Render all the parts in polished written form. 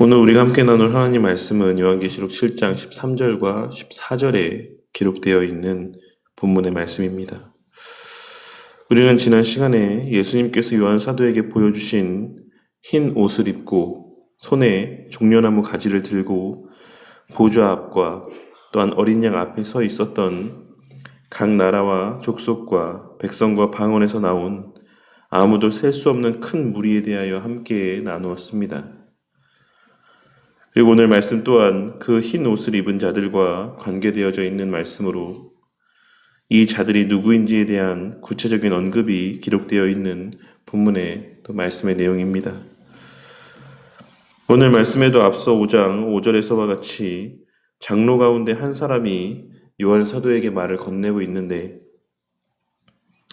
오늘 우리가 함께 나눌 하나님 말씀은 요한계시록 7장 13절과 14절에 기록되어 있는 본문의 말씀입니다. 우리는 지난 시간에 예수님께서 요한 사도에게 보여주신 흰 옷을 입고 손에 종려나무 가지를 들고 보좌 앞과 또한 어린 양 앞에 서 있었던 각 나라와 족속과 백성과 방언에서 나온 아무도 셀 수 없는 큰 무리에 대하여 함께 나누었습니다. 그리고 오늘 말씀 또한 그 흰 옷을 입은 자들과 관계되어져 있는 말씀으로 이 자들이 누구인지에 대한 구체적인 언급이 기록되어 있는 본문의 또 말씀의 내용입니다. 오늘 말씀에도 앞서 5장 5절에서와 같이 장로 가운데 한 사람이 요한 사도에게 말을 건네고 있는데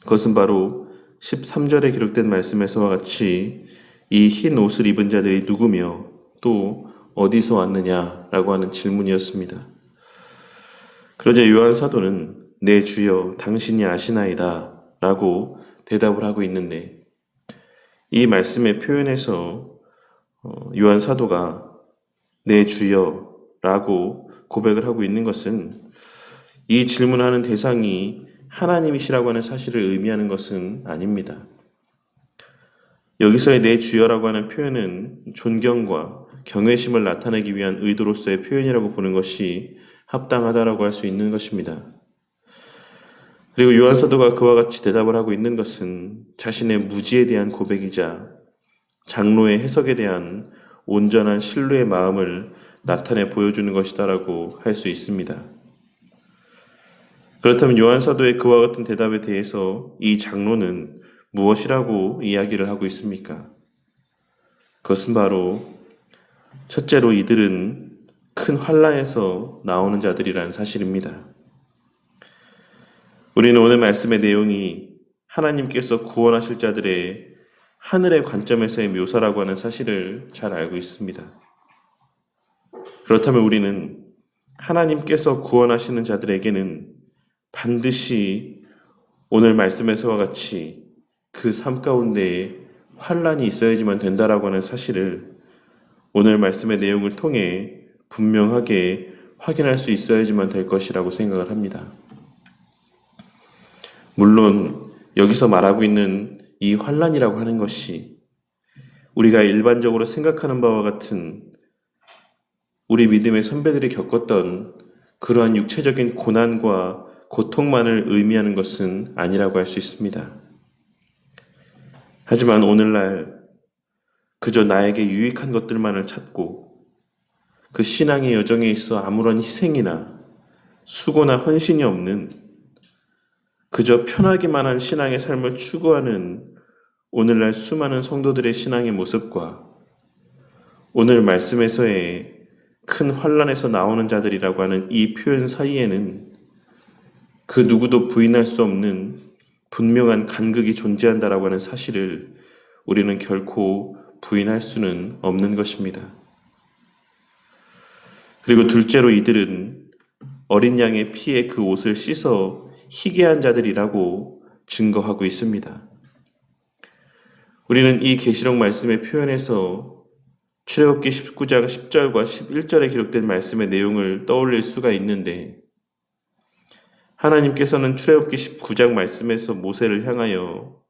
그것은 바로 13절에 기록된 말씀에서와 같이 이 흰 옷을 입은 자들이 누구며 또 어디서 왔느냐라고 하는 질문이었습니다. 그러자 요한 사도는 내 주여 당신이 아시나이다 라고 대답을 하고 있는데 이 말씀의 표현에서 요한 사도가 내 주여 라고 고백을 하고 있는 것은 이 질문하는 대상이 하나님이시라고 하는 사실을 의미하는 것은 아닙니다. 여기서의 내 주여라고 하는 표현은 존경과 경외심을 나타내기 위한 의도로서의 표현이라고 보는 것이 합당하다라고 할 수 있는 것입니다. 그리고 요한 사도가 그와 같이 대답을 하고 있는 것은 자신의 무지에 대한 고백이자 장로의 해석에 대한 온전한 신뢰의 마음을 나타내 보여주는 것이다라고 할 수 있습니다. 그렇다면 요한 사도의 그와 같은 대답에 대해서 이 장로는 무엇이라고 이야기를 하고 있습니까? 그것은 바로 첫째로 이들은 큰 환난에서 나오는 자들이라는 사실입니다. 우리는 오늘 말씀의 내용이 하나님께서 구원하실 자들의 하늘의 관점에서의 묘사라고 하는 사실을 잘 알고 있습니다. 그렇다면 우리는 하나님께서 구원하시는 자들에게는 반드시 오늘 말씀에서와 같이 그 삶 가운데에 환난이 있어야지만 된다라고 하는 사실을 오늘 말씀의 내용을 통해 분명하게 확인할 수 있어야지만 될 것이라고 생각을 합니다. 물론 여기서 말하고 있는 이 환난이라고 하는 것이 우리가 일반적으로 생각하는 바와 같은 우리 믿음의 선배들이 겪었던 그러한 육체적인 고난과 고통만을 의미하는 것은 아니라고 할 수 있습니다. 하지만 오늘날 그저 나에게 유익한 것들만을 찾고 그 신앙의 여정에 있어 아무런 희생이나 수고나 헌신이 없는 그저 편하기만 한 신앙의 삶을 추구하는 오늘날 수많은 성도들의 신앙의 모습과 오늘 말씀에서의 큰 환난에서 나오는 자들이라고 하는 이 표현 사이에는 그 누구도 부인할 수 없는 분명한 간극이 존재한다라고 하는 사실을 우리는 결코 부인할 수는 없는 것입니다. 그리고 둘째로 이들은 어린 양의 피에 그 옷을 씻어 희게 한 자들이라고 증거하고 있습니다. 우리는 이 계시록 말씀의 표현에서 출애굽기 19장 10절과 11절에 기록된 말씀의 내용을 떠올릴 수가 있는데 하나님께서는 출애굽기 19장 말씀에서 모세를 향하여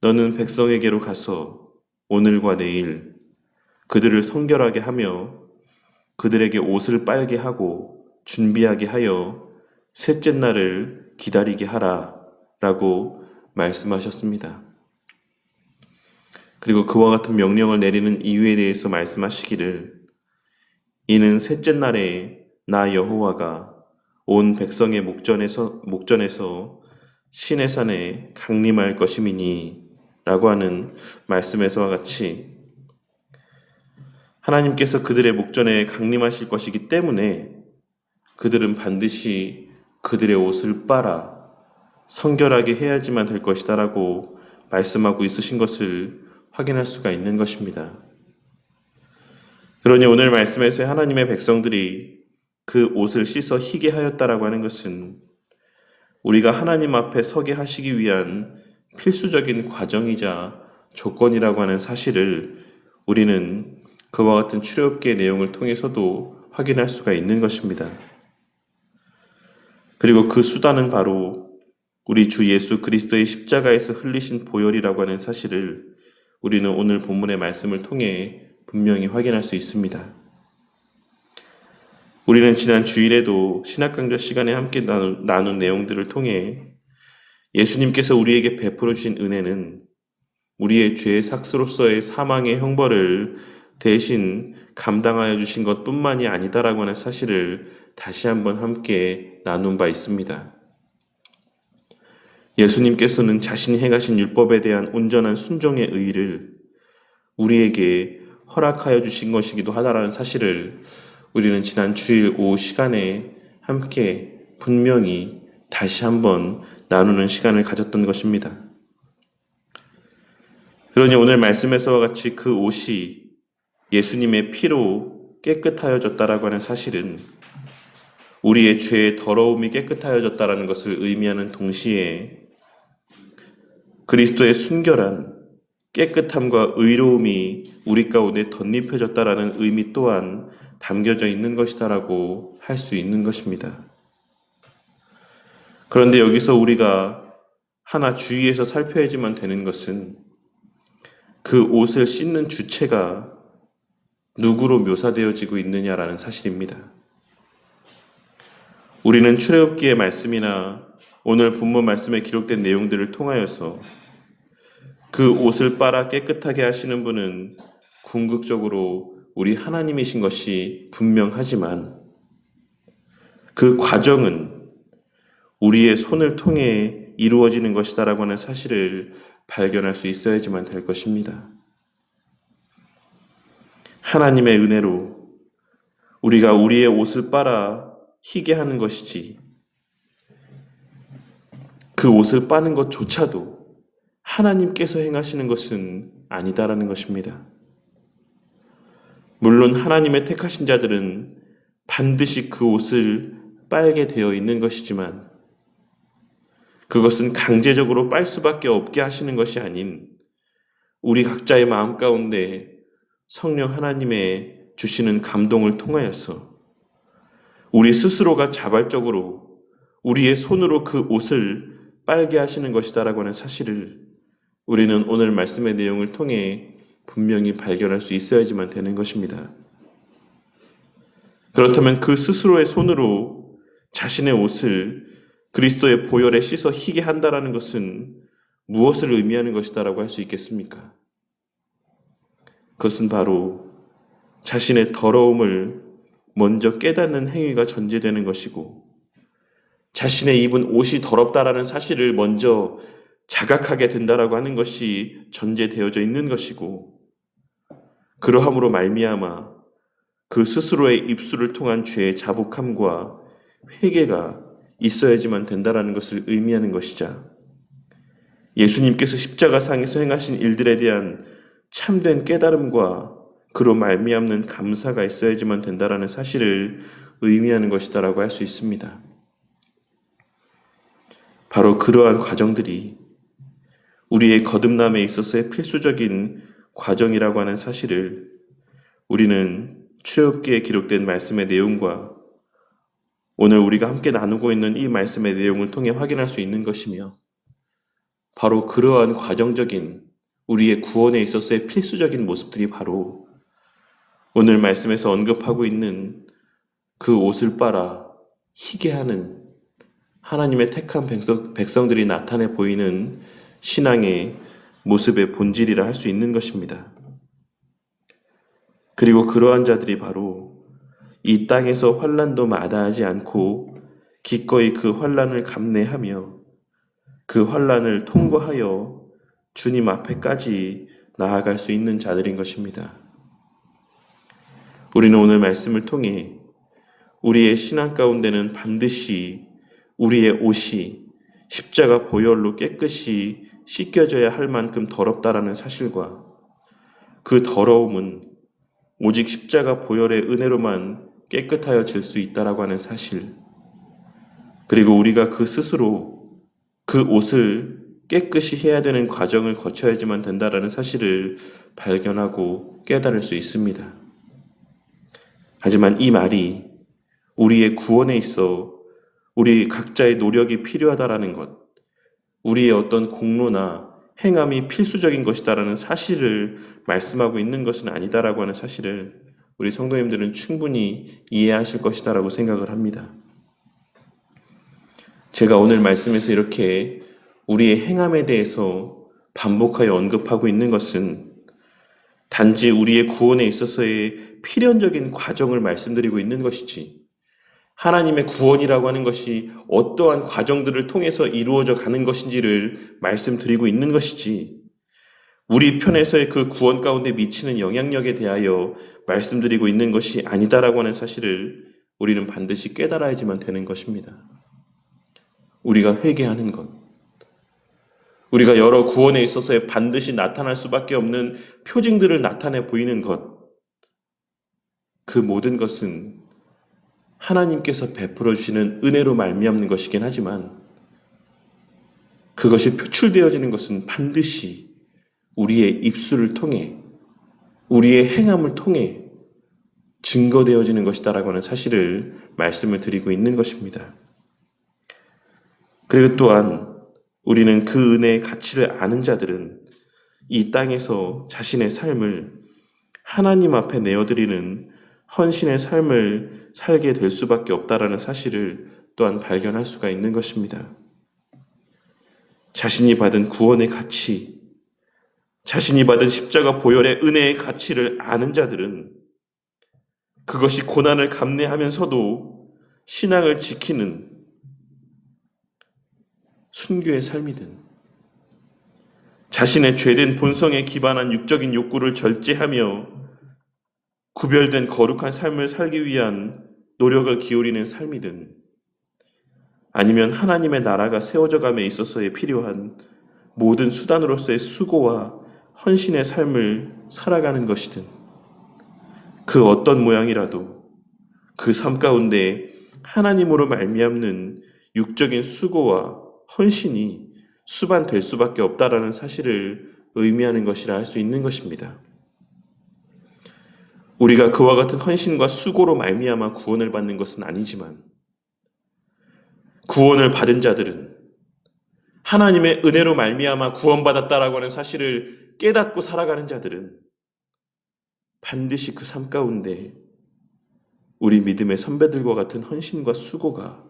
너는 백성에게로 가서 오늘과 내일 그들을 성결하게 하며 그들에게 옷을 빨게 하고 준비하게 하여 셋째 날을 기다리게 하라 라고 말씀하셨습니다. 그리고 그와 같은 명령을 내리는 이유에 대해서 말씀하시기를 이는 셋째 날에 나 여호와가 온 백성의 목전에서 시내산에 강림할 것임이니 라고 하는 말씀에서와 같이 하나님께서 그들의 목전에 강림하실 것이기 때문에 그들은 반드시 그들의 옷을 빨아 성결하게 해야지만 될 것이다 라고 말씀하고 있으신 것을 확인할 수가 있는 것입니다. 그러니 오늘 말씀에서 하나님의 백성들이 그 옷을 씻어 희게 하였다라고 하는 것은 우리가 하나님 앞에 서게 하시기 위한 필수적인 과정이자 조건이라고 하는 사실을 우리는 그와 같은 출애굽기의 내용을 통해서도 확인할 수가 있는 것입니다. 그리고 그 수단은 바로 우리 주 예수 그리스도의 십자가에서 흘리신 보혈이라고 하는 사실을 우리는 오늘 본문의 말씀을 통해 분명히 확인할 수 있습니다. 우리는 지난 주일에도 신학강좌 시간에 함께 나눈 내용들을 통해 예수님께서 우리에게 베풀어 주신 은혜는 우리의 죄의 삭스로서의 사망의 형벌을 대신 감당하여 주신 것뿐만이 아니다라고 하는 사실을 다시 한번 함께 나눈 바 있습니다. 예수님께서는 자신이 행하신 율법에 대한 온전한 순종의 의의를 우리에게 허락하여 주신 것이기도 하다라는 사실을 우리는 지난 주일 오후 시간에 함께 분명히 다시 한번 나누는 시간을 가졌던 것입니다. 그러니 오늘 말씀에서와 같이 그 옷이 예수님의 피로 깨끗하여졌다라고 하는 사실은 우리의 죄의 더러움이 깨끗하여졌다라는 것을 의미하는 동시에 그리스도의 순결한 깨끗함과 의로움이 우리 가운데 덧입혀졌다라는 의미 또한 담겨져 있는 것이다라고 할 수 있는 것입니다. 그런데 여기서 우리가 하나 주의해서 살펴야지만 되는 것은 그 옷을 씻는 주체가 누구로 묘사되어지고 있느냐라는 사실입니다. 우리는 출애굽기의 말씀이나 오늘 본문 말씀에 기록된 내용들을 통하여서 그 옷을 빨아 깨끗하게 하시는 분은 궁극적으로 우리 하나님이신 것이 분명하지만 그 과정은 우리의 손을 통해 이루어지는 것이다라고 하는 사실을 발견할 수 있어야지만 될 것입니다. 하나님의 은혜로 우리가 우리의 옷을 빨아 희게 하는 것이지 그 옷을 빠는 것조차도 하나님께서 행하시는 것은 아니다라는 것입니다. 물론 하나님의 택하신 자들은 반드시 그 옷을 빨게 되어 있는 것이지만 그것은 강제적으로 빨 수밖에 없게 하시는 것이 아닌 우리 각자의 마음 가운데 성령 하나님의 주시는 감동을 통하여서 우리 스스로가 자발적으로 우리의 손으로 그 옷을 빨게 하시는 것이다라고 하는 사실을 우리는 오늘 말씀의 내용을 통해 분명히 발견할 수 있어야지만 되는 것입니다. 그렇다면 그 스스로의 손으로 자신의 옷을 그리스도의 보혈에 씻어 희게 한다라는 것은 무엇을 의미하는 것이다라고 할 수 있겠습니까? 그것은 바로 자신의 더러움을 먼저 깨닫는 행위가 전제되는 것이고 자신의 입은 옷이 더럽다라는 사실을 먼저 자각하게 된다라고 하는 것이 전제되어져 있는 것이고 그러함으로 말미암아 그 스스로의 입술을 통한 죄의 자복함과 회개가 있어야지만 된다라는 것을 의미하는 것이자 예수님께서 십자가상에서 행하신 일들에 대한 참된 깨달음과 그로 말미암는 감사가 있어야지만 된다라는 사실을 의미하는 것이다라고 할 수 있습니다. 바로 그러한 과정들이 우리의 거듭남에 있어서의 필수적인 과정이라고 하는 사실을 우리는 출애굽기에 기록된 말씀의 내용과 오늘 우리가 함께 나누고 있는 이 말씀의 내용을 통해 확인할 수 있는 것이며 바로 그러한 과정적인 우리의 구원에 있어서의 필수적인 모습들이 바로 오늘 말씀에서 언급하고 있는 그 옷을 빨아 희게 하는 하나님의 택한 백성들이 나타내 보이는 신앙의 모습의 본질이라 할 수 있는 것입니다. 그리고 그러한 자들이 바로 이 땅에서 환난도 마다하지 않고 기꺼이 그 환난을 감내하며 그 환난을 통과하여 주님 앞에까지 나아갈 수 있는 자들인 것입니다. 우리는 오늘 말씀을 통해 우리의 신앙 가운데는 반드시 우리의 옷이 십자가 보혈로 깨끗이 씻겨져야 할 만큼 더럽다라는 사실과 그 더러움은 오직 십자가 보혈의 은혜로만 깨끗하여질 수 있다라고 하는 사실, 그리고 우리가 그 스스로 그 옷을 깨끗이 해야 되는 과정을 거쳐야지만 된다라는 사실을 발견하고 깨달을 수 있습니다. 하지만 이 말이 우리의 구원에 있어 우리 각자의 노력이 필요하다라는 것, 우리의 어떤 공로나 행함이 필수적인 것이다라는 사실을 말씀하고 있는 것은 아니다라고 하는 사실을 우리 성도님들은 충분히 이해하실 것이다라고 생각을 합니다. 제가 오늘 말씀에서 이렇게 우리의 행함에 대해서 반복하여 언급하고 있는 것은 단지 우리의 구원에 있어서의 필연적인 과정을 말씀드리고 있는 것이지, 하나님의 구원이라고 하는 것이 어떠한 과정들을 통해서 이루어져 가는 것인지를 말씀드리고 있는 것이지, 우리 편에서의 그 구원 가운데 미치는 영향력에 대하여 말씀드리고 있는 것이 아니다라고 하는 사실을 우리는 반드시 깨달아야지만 되는 것입니다. 우리가 회개하는 것, 우리가 여러 구원에 있어서 반드시 나타날 수밖에 없는 표징들을 나타내 보이는 것, 그 모든 것은 하나님께서 베풀어 주시는 은혜로 말미암는 것이긴 하지만, 그것이 표출되어지는 것은 반드시 우리의 입술을 통해, 우리의 행함을 통해 증거되어지는 것이다라고 하는 사실을 말씀을 드리고 있는 것입니다. 그리고 또한 우리는 그 은혜의 가치를 아는 자들은 이 땅에서 자신의 삶을 하나님 앞에 내어드리는 헌신의 삶을 살게 될 수밖에 없다라는 사실을 또한 발견할 수가 있는 것입니다. 자신이 받은 구원의 가치, 자신이 받은 십자가 보혈의 은혜의 가치를 아는 자들은 그것이 고난을 감내하면서도 신앙을 지키는 순교의 삶이든, 자신의 죄된 본성에 기반한 육적인 욕구를 절제하며 구별된 거룩한 삶을 살기 위한 노력을 기울이는 삶이든, 아니면 하나님의 나라가 세워져 감에 있어서에 필요한 모든 수단으로서의 수고와 헌신의 삶을 살아가는 것이든, 그 어떤 모양이라도 그 삶 가운데 하나님으로 말미암는 육적인 수고와 헌신이 수반될 수밖에 없다라는 사실을 의미하는 것이라 할 수 있는 것입니다. 우리가 그와 같은 헌신과 수고로 말미암아 구원을 받는 것은 아니지만, 구원을 받은 자들은 하나님의 은혜로 말미암아 구원받았다라고 하는 사실을 깨닫고 살아가는 자들은 반드시 그 삶 가운데 우리 믿음의 선배들과 같은 헌신과 수고가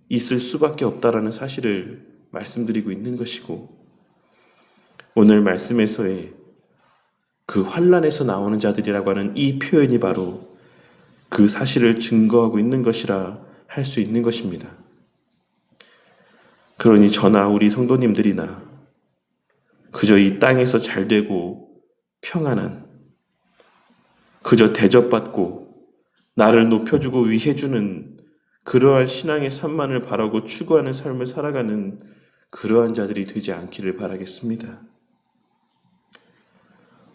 있을 수밖에 없다라는 사실을 말씀드리고 있는 것이고, 오늘 말씀에서의 그 환난에서 나오는 자들이라고 하는 이 표현이 바로 그 사실을 증거하고 있는 것이라 할 수 있는 것입니다. 그러니 저나 우리 성도님들이나 그저 이 땅에서 잘되고 평안한, 그저 대접받고 나를 높여주고 위해주는 그러한 신앙의 삶만을 바라고 추구하는 삶을 살아가는 그러한 자들이 되지 않기를 바라겠습니다.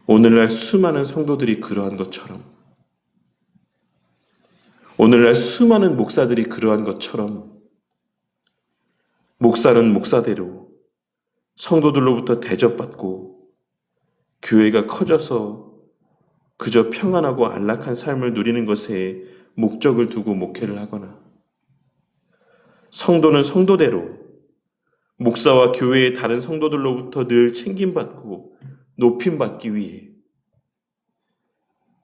오늘날 수많은 성도들이 그러한 것처럼, 오늘날 수많은 목사들이 그러한 것처럼, 목사는 목사대로 성도들로부터 대접받고 교회가 커져서 그저 평안하고 안락한 삶을 누리는 것에 목적을 두고 목회를 하거나, 성도는 성도대로 목사와 교회의 다른 성도들로부터 늘 챙김받고 높임받기 위해,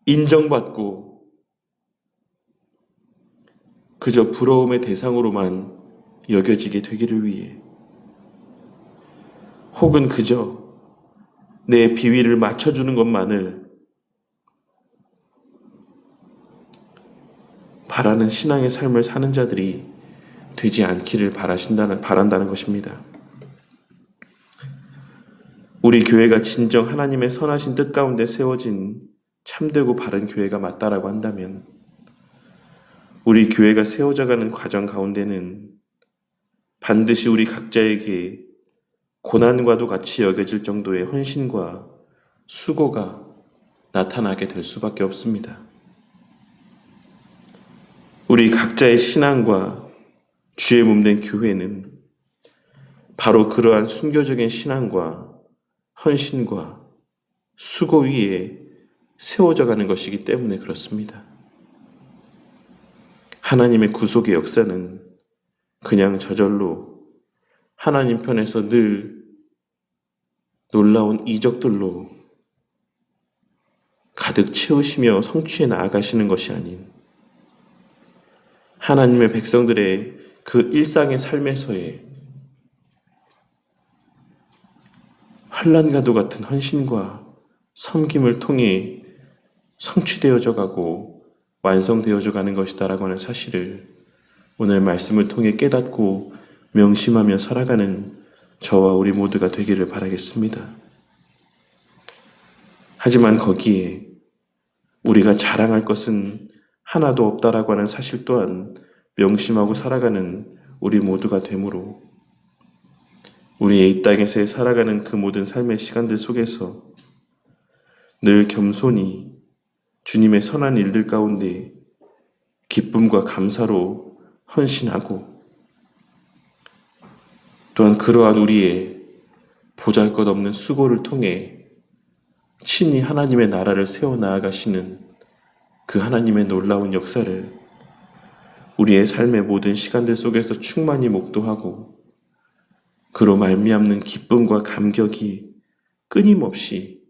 인정받고 그저 부러움의 대상으로만 여겨지게 되기를 위해, 혹은 그저 내 비위를 맞춰주는 것만을 바라는 신앙의 삶을 사는 자들이 되지 않기를 바란다는 것입니다. 우리 교회가 진정 하나님의 선하신 뜻 가운데 세워진 참되고 바른 교회가 맞다라고 한다면, 우리 교회가 세워져가는 과정 가운데는 반드시 우리 각자에게 고난과도 같이 여겨질 정도의 헌신과 수고가 나타나게 될 수밖에 없습니다. 우리 각자의 신앙과 주의 몸된 교회는 바로 그러한 순교적인 신앙과 헌신과 수고 위에 세워져 가는 것이기 때문에 그렇습니다. 하나님의 구속의 역사는 그냥 저절로 하나님 편에서 늘 놀라운 이적들로 가득 채우시며 성취해 나아가시는 것이 아닌 하나님의 백성들의 그 일상의 삶에서의 환난과도 같은 헌신과 섬김을 통해 성취되어져 가고 완성되어져 가는 것이다라고 하는 사실을 오늘 말씀을 통해 깨닫고 명심하며 살아가는 저와 우리 모두가 되기를 바라겠습니다. 하지만 거기에 우리가 자랑할 것은 하나도 없다라고 하는 사실 또한 명심하고 살아가는 우리 모두가 되므로 우리의 이 땅에서의 살아가는 그 모든 삶의 시간들 속에서 늘 겸손히 주님의 선한 일들 가운데 기쁨과 감사로 헌신하고 또한 그러한 우리의 보잘것없는 수고를 통해 친히 하나님의 나라를 세워나가시는 그 하나님의 놀라운 역사를 우리의 삶의 모든 시간들 속에서 충만히 목도하고 그로 말미암는 기쁨과 감격이 끊임없이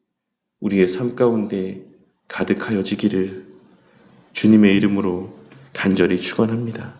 우리의 삶 가운데 가득하여지기를 주님의 이름으로 간절히 축원합니다.